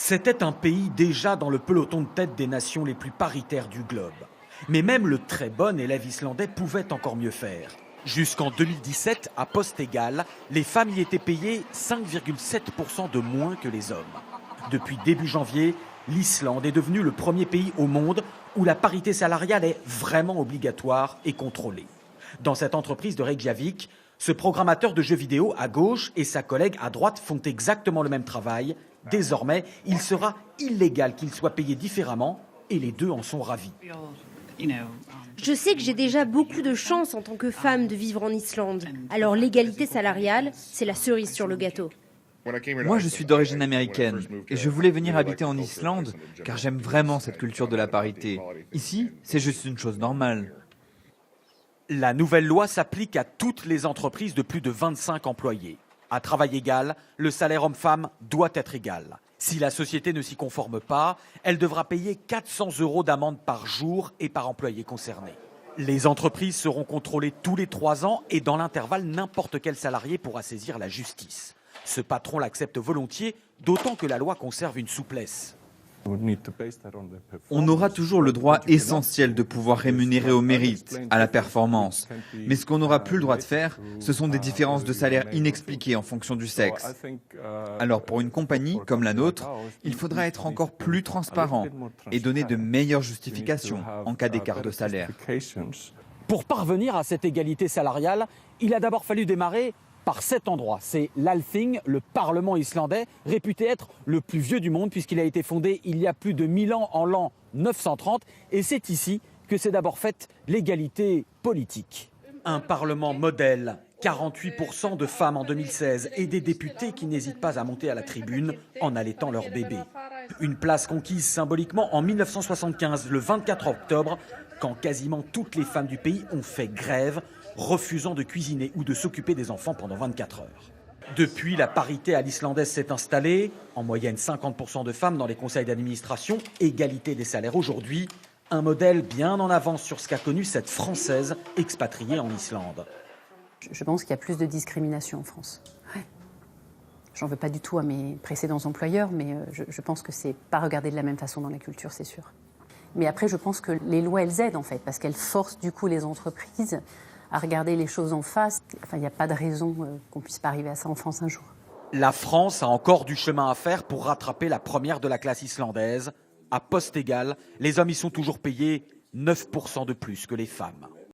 C'était un pays déjà dans le peloton de tête des nations les plus paritaires du globe. Mais même le très bon élève islandais pouvait encore mieux faire. Jusqu'en 2017, à poste égal, les femmes y étaient payées 5,7% de moins que les hommes. Depuis début janvier, l'Islande est devenue le premier pays au monde où la parité salariale est vraiment obligatoire et contrôlée. Dans cette entreprise de Reykjavik, ce programmateur de jeux vidéo à gauche et sa collègue à droite font exactement le même travail. Désormais, il sera illégal qu'ils soient payés différemment et les deux en sont ravis. Je sais que j'ai déjà beaucoup de chance en tant que femme de vivre en Islande. Alors l'égalité salariale, c'est la cerise sur le gâteau. Moi, je suis d'origine américaine et je voulais venir habiter en Islande car j'aime vraiment cette culture de la parité. Ici, c'est juste une chose normale. La nouvelle loi s'applique à toutes les entreprises de plus de 25 employés. À travail égal, le salaire homme-femme doit être égal. Si la société ne s'y conforme pas, elle devra payer 400 € d'amende par jour et par employé concerné. Les entreprises seront contrôlées tous les 3 ans et dans l'intervalle, n'importe quel salarié pourra saisir la justice. Ce patron l'accepte volontiers, d'autant que la loi conserve une souplesse. On aura toujours le droit essentiel de pouvoir rémunérer au mérite, à la performance. Mais ce qu'on n'aura plus le droit de faire, ce sont des différences de salaire inexpliquées en fonction du sexe. Alors pour une compagnie comme la nôtre, il faudra être encore plus transparent et donner de meilleures justifications en cas d'écart de salaire. Pour parvenir à cette égalité salariale, il a d'abord fallu démarrer par cet endroit. C'est l'Althing, le Parlement islandais, réputé être le plus vieux du monde puisqu'il a été fondé il y a plus de 1000 ans en l'an 930. Et c'est ici que s'est d'abord faite l'égalité politique. Un Parlement modèle, 48% de femmes en 2016 et des députés qui n'hésitent pas à monter à la tribune en allaitant leur bébé. Une place conquise symboliquement en 1975, le 24 octobre, quand quasiment toutes les femmes du pays ont fait grève, refusant de cuisiner ou de s'occuper des enfants pendant 24 heures. Depuis, la parité à l'islandaise s'est installée. En moyenne, 50% de femmes dans les conseils d'administration, égalité des salaires aujourd'hui. Un modèle bien en avance sur ce qu'a connu cette Française expatriée en Islande. Je pense qu'il y a plus de discrimination en France. Ouais. J'en veux pas du tout à mes précédents employeurs, mais je pense que c'est pas regardé de la même façon dans la culture, c'est sûr. Mais après, je pense que les lois, elles aident en fait, parce qu'elles forcent du coup les entreprises à regarder les choses en face. Enfin, il n'y a pas de raison qu'on puisse pas arriver à ça en France un jour. La France a encore du chemin à faire pour rattraper la première de la classe islandaise. À poste égal, les hommes y sont toujours payés 9% de plus que les femmes.